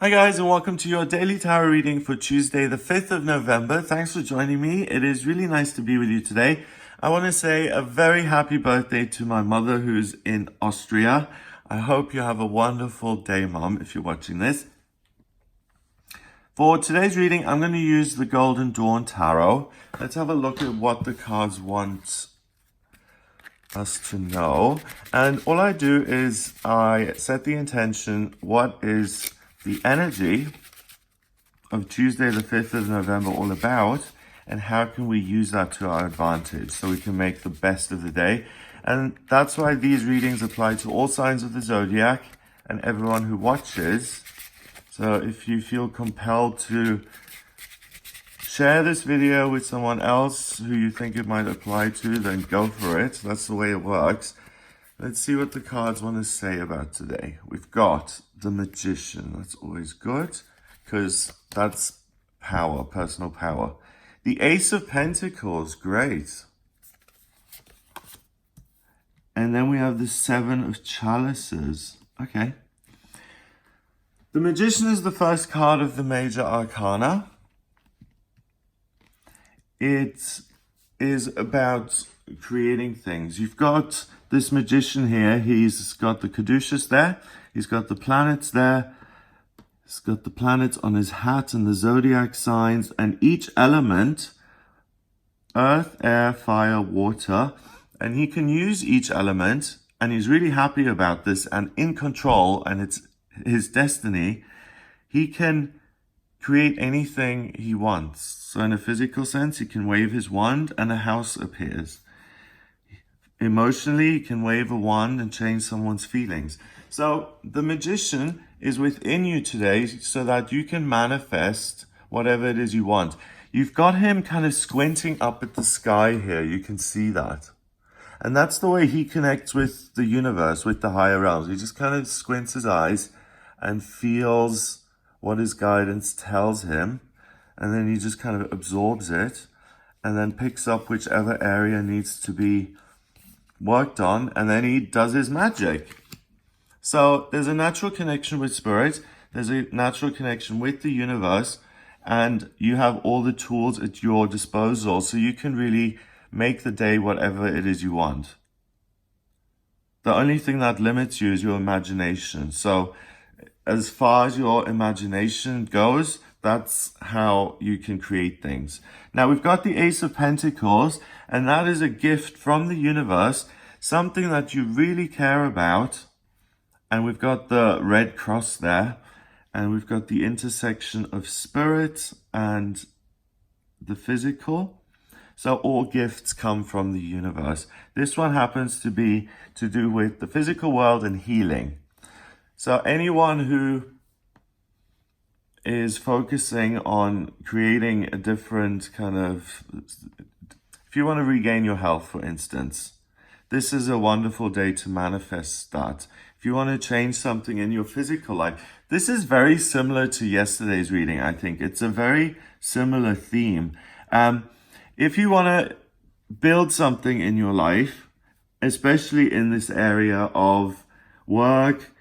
Hi guys, and welcome to your daily tarot reading for Tuesday the 5th of November. Thanks for joining me. It is really nice to be with you today. I want to say a very happy birthday to my mother who's in Austria. I hope you have a wonderful day, Mom, if you're watching this. For today's reading, I'm going to use the Golden Dawn Tarot. Let's have a look at what the cards want us to know. And all I do is I set the intention, what is the energy of Tuesday the 5th of November all about, and how can we use that to our advantage so we can make the best of the day. And that's why these readings apply to all signs of the zodiac and everyone who watches. So if you feel compelled to share this video with someone else who you think it might apply to, then go for it. That's the way it works. Let's see what the cards want to say about today. We've got the Magician. That's always good because that's power, personal power. The Ace of Pentacles, great. And then we have the Seven of Chalices. Okay. The Magician is the first card of the major arcana. It is about creating things. You've got this Magician here. He's got the caduceus there. He's got the planets there. He's got the planets on his hat and the zodiac signs. And each element, earth, air, fire, water. And he can use each element. And he's really happy about this and in control. And it's his destiny. He can create anything he wants. So in a physical sense, he can wave his wand and a house appears. Emotionally, he can wave a wand and change someone's feelings. So the Magician is within you today so that you can manifest whatever it is you want. You've got him kind of squinting up at the sky here. You can see that. And that's the way he connects with the universe, with the higher realms. He just kind of squints his eyes and feels what his guidance tells him. And then he just kind of absorbs it and then picks up whichever area needs to be worked on. And then he does his magic. So there's a natural connection with spirit. There's a natural connection with the universe. And you have all the tools at your disposal. So you can really make the day whatever it is you want. The only thing that limits you is your imagination. So as far as your imagination goes, that's how you can create things. Now we've got the Ace of Pentacles, and that is a gift from the universe, something that you really care about. And we've got the red cross there, and we've got the intersection of spirit and the physical. So all gifts come from the universe. This one happens to be to do with the physical world and healing. So anyone who is focusing on creating a different kind of, if you want to regain your health, for instance, this is a wonderful day to manifest that. If you want to change something in your physical life, this is very similar to yesterday's reading, I think. It's a very similar theme. If you want to build something in your life, especially in this area of work,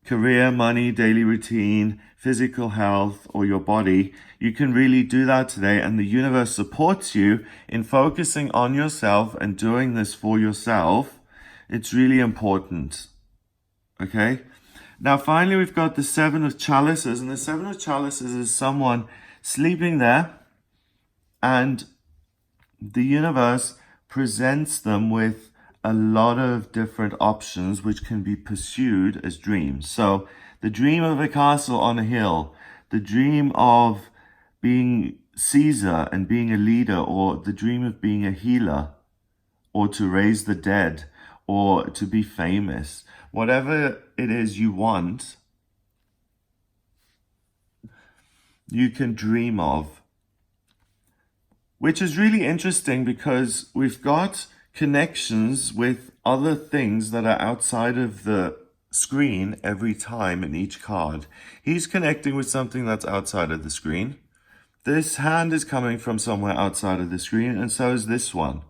career, money, daily routine, physical health, or your body, you can really do that today. And the universe supports you in focusing on yourself and doing this for yourself. It's really important. Okay. Now, finally, we've got the Seven of Chalices. And the Seven of Chalices is someone sleeping there. And the universe presents them with a lot of different options which can be pursued as dreams. So the dream of a castle on a hill, the dream of being Caesar and being a leader, or the dream of being a healer, or to raise the dead, or to be famous. Whatever it is you want, you can dream of. Which is really interesting because we've got connections with other things that are outside of the screen every time in each card. He's connecting with something that's outside of the screen. This hand is coming from somewhere outside of the screen, and so is this one.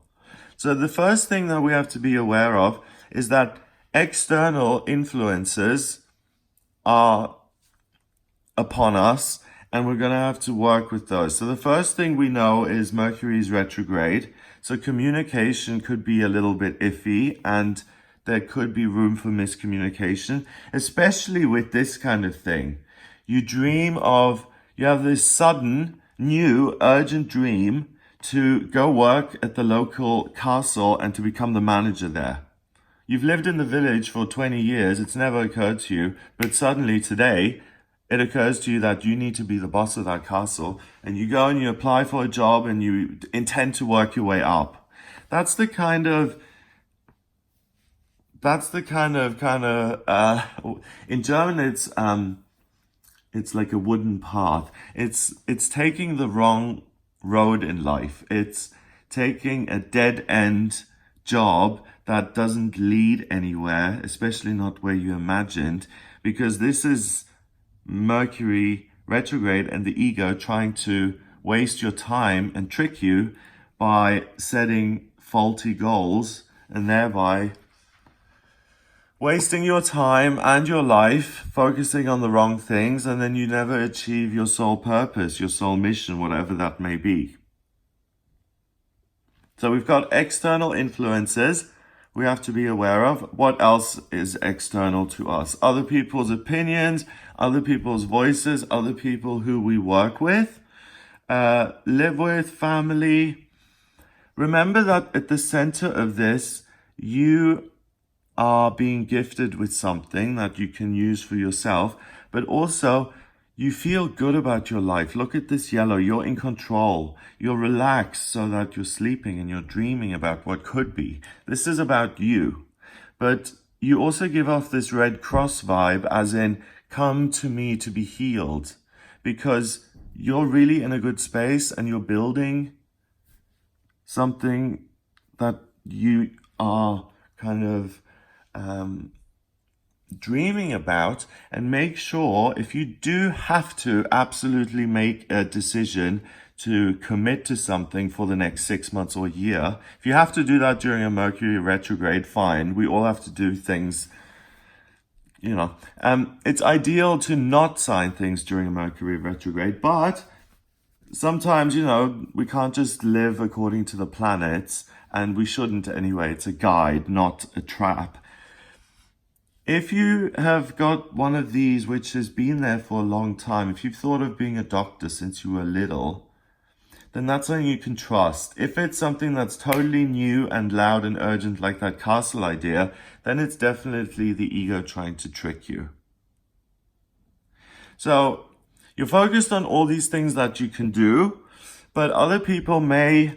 So the first thing that we have to be aware of is that external influences are upon us, and we're going to have to work with those. So the first thing we know is Mercury is retrograde. So communication could be a little bit iffy, and there could be room for miscommunication, especially with this kind of thing. You have this sudden, new, urgent dream to go work at the local castle and to become the manager there. You've lived in the village for 20 years, it's never occurred to you, but suddenly today, it occurs to you that you need to be the boss of that castle, and you go and you apply for a job and you intend to work your way up. That's the kind of in German it's like a wooden path. It's taking the wrong road in life. It's taking a dead end job that doesn't lead anywhere, especially not where you imagined, because this is Mercury retrograde and the ego trying to waste your time and trick you by setting faulty goals and thereby wasting your time and your life focusing on the wrong things, and then you never achieve your soul purpose, your soul mission, whatever that may be. So we've got external influences we have to be aware of. What else is external to us? Other people's opinions, other people's voices, other people who we work with, live with, family. Remember that at the center of this, you are being gifted with something that you can use for yourself, but also you feel good about your life. Look at this yellow. You're in control. You're relaxed so that you're sleeping and you're dreaming about what could be. This is about you. But you also give off this Red Cross vibe, as in, come to me to be healed, because you're really in a good space and you're building something that you are kind of dreaming about. And make sure, if you do have to absolutely make a decision to commit to something for the next 6 months or a year, if you have to do that during a Mercury retrograde, fine. We all have to do things, it's ideal to not sign things during a Mercury retrograde, but sometimes, we can't just live according to the planets, and we shouldn't anyway. It's a guide, not a trap. If you have got one of these which has been there for a long time, if you've thought of being a doctor since you were little, then that's something you can trust. If it's something that's totally new and loud and urgent like that castle idea, then it's definitely the ego trying to trick you. So you're focused on all these things that you can do, but other people may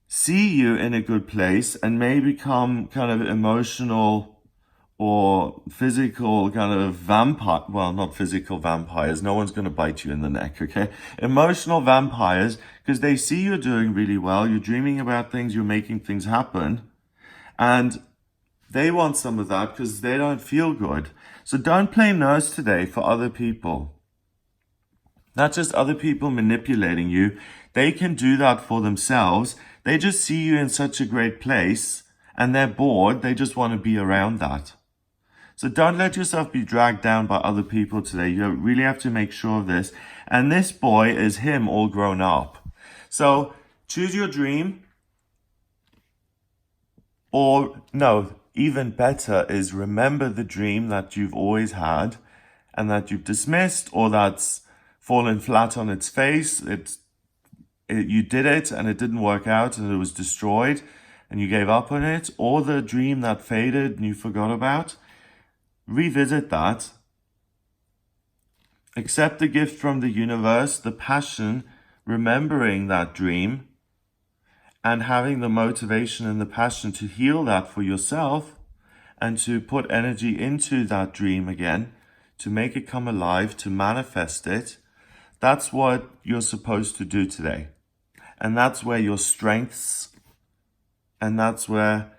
see you in a good place and may become kind of emotional or physical kind of vampire. Well, not physical vampires. No one's going to bite you in the neck, okay? Emotional vampires, because they see you're doing really well. You're dreaming about things. You're making things happen. And they want some of that because they don't feel good. So don't play nurse today for other people. Not just other people manipulating you. They can do that for themselves. They just see you in such a great place and they're bored. They just want to be around that. So don't let yourself be dragged down by other people today. You really have to make sure of this. And this boy is him all grown up. So choose your dream. Or no, even better is remember the dream that you've always had and that you've dismissed, or that's fallen flat on its face. You did it and it didn't work out and it was destroyed and you gave up on it. Or the dream that faded and you forgot about. Revisit that. Accept the gift from the universe, the passion, remembering that dream, and having the motivation and the passion to heal that for yourself and to put energy into that dream again, to make it come alive, to manifest it. That's what you're supposed to do today. And that's where your strengths and that's where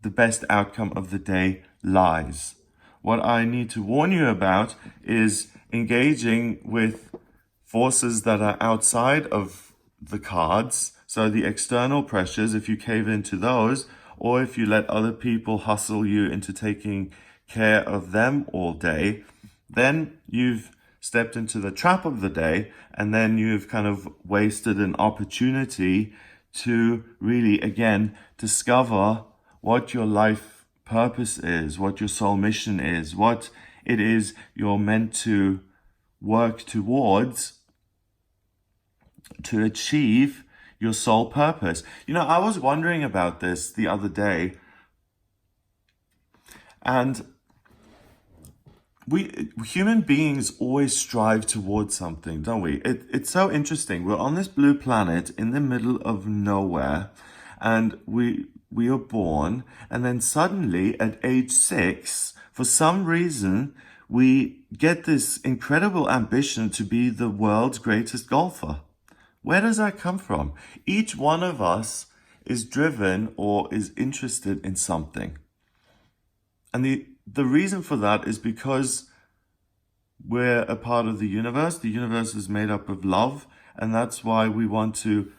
the best outcome of the day lies. What I need to warn you about is engaging with forces that are outside of the cards. So the external pressures, if you cave into those, or if you let other people hustle you into taking care of them all day, then you've stepped into the trap of the day, and then you've kind of wasted an opportunity to really, again, discover what your life purpose is, what your soul mission is, what it is you're meant to work towards to achieve your soul purpose. You know, I was wondering about this the other day, and we human beings always strive towards something, don't we? It's so interesting. We're on this blue planet in the middle of nowhere, and we are born, and then suddenly at age 6, for some reason, we get this incredible ambition to be the world's greatest golfer. Where does that come from? Each one of us is driven or is interested in something. And the reason for that is because we're a part of the universe. The universe is made up of love, and that's why we want to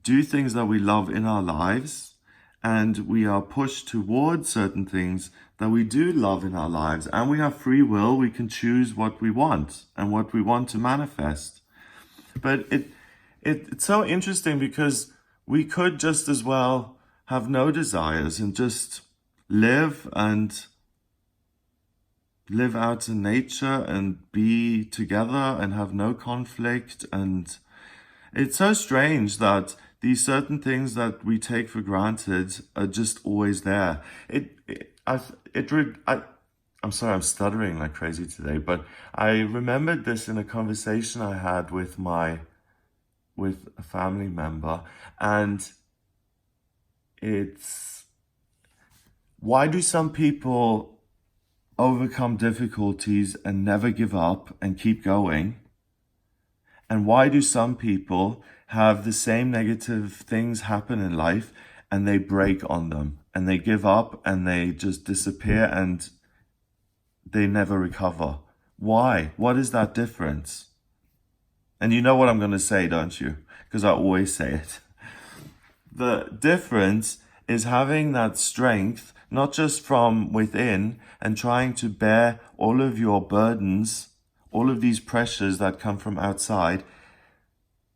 do things that we love in our lives, and we are pushed towards certain things that we do love in our lives, and we have free will. We can choose what we want and what we want to manifest. But it's so interesting because we could just as well have no desires and just live out in nature and be together and have no conflict. And it's so strange that these certain things that we take for granted are just always there. I'm sorry, I'm stuttering like crazy today, but I remembered this in a conversation I had with a family member, and it's, why do some people overcome difficulties and never give up and keep going? And why do some people have the same negative things happen in life and they break on them and they give up and they just disappear and they never recover? Why? What is that difference? And you know what I'm going to say, don't you? Because I always say it. The difference is having that strength, not just from within, and trying to bear all of your burdens, all of these pressures that come from outside.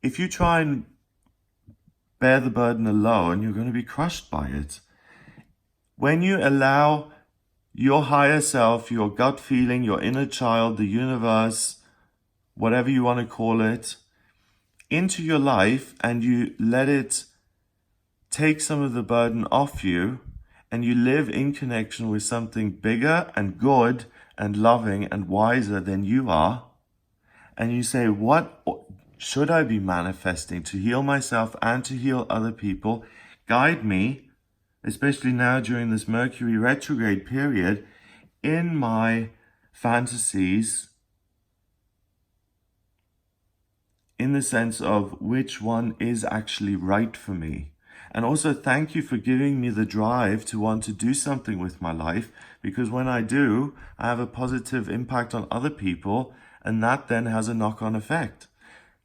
If you try and bear the burden alone, you're going to be crushed by it. When you allow your higher self, your gut feeling, your inner child, the universe, whatever you want to call it, into your life, and you let it take some of the burden off you, and you live in connection with something bigger and good and loving and wiser than you are, and you say, what should I be manifesting to heal myself and to heal other people? Guide me, especially now during this Mercury retrograde period, in my fantasies, in the sense of which one is actually right for me. And also thank you for giving me the drive to want to do something with my life, because when I do, I have a positive impact on other people, and that then has a knock-on effect.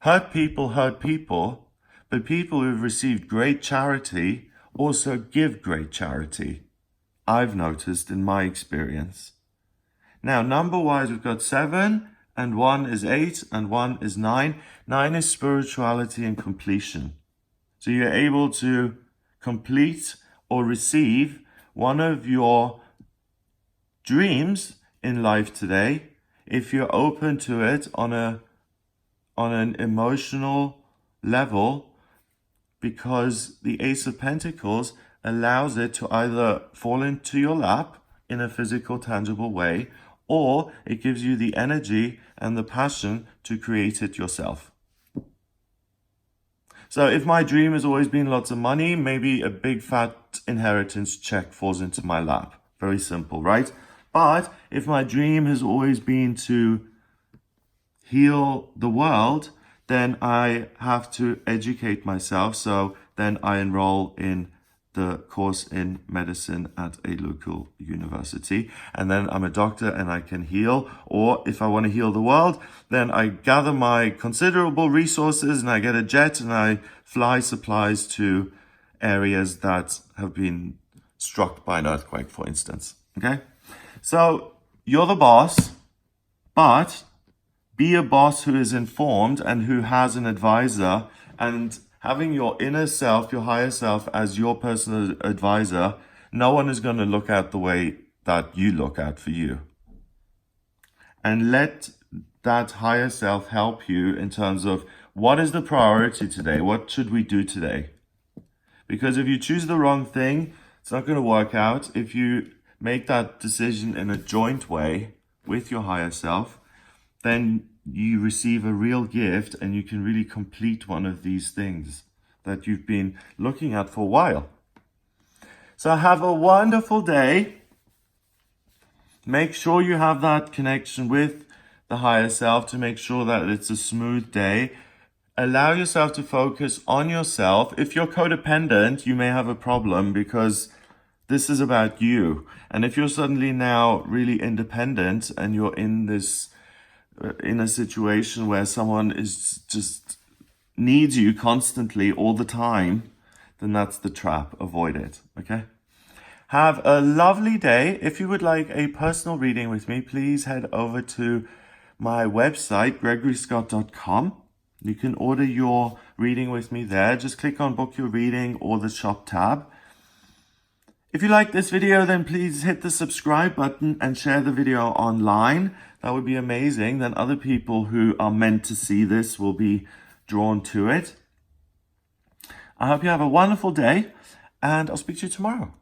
Hurt people, but people who've received great charity also give great charity, I've noticed in my experience. Now, number-wise, we've got 7, and 1 is 8, and 1 is 9. 9 is spirituality and completion. So you're able to complete or receive one of your dreams in life today if you're open to it on an emotional level, because the Ace of Pentacles allows it to either fall into your lap in a physical, tangible way, or it gives you the energy and the passion to create it yourself. So if my dream has always been lots of money, maybe a big fat inheritance check falls into my lap. Very simple, right? But if my dream has always been to heal the world, then I have to educate myself. So then I enroll in the course in medicine at a local university, and then I'm a doctor and I can heal. Or if I want to heal the world, then I gather my considerable resources and I get a jet and I fly supplies to areas that have been struck by an earthquake, for instance. Okay, so you're the boss, but be a boss who is informed and who has an advisor, and having your inner self, your higher self, as your personal advisor. No one is going to look at the way that you look at for you. And let that higher self help you in terms of what is the priority today? What should we do today? Because if you choose the wrong thing, it's not going to work out. If you make that decision in a joint way with your higher self, then you receive a real gift and you can really complete one of these things that you've been looking at for a while. So have a wonderful day. Make sure you have that connection with the higher self to make sure that it's a smooth day. Allow yourself to focus on yourself. If you're codependent, you may have a problem because this is about you. And if you're suddenly now really independent and you're in a situation where someone is just needs you constantly all the time, then that's the trap. Avoid it, okay? Have a lovely day. If you would like a personal reading with me, please head over to my website, gregoryscott.com. You can order your reading with me there. Just click on book your reading or the shop tab. If you like this video, then please hit the subscribe button and share the video online. That would be amazing. Then other people who are meant to see this will be drawn to it. I hope you have a wonderful day, and I'll speak to you tomorrow.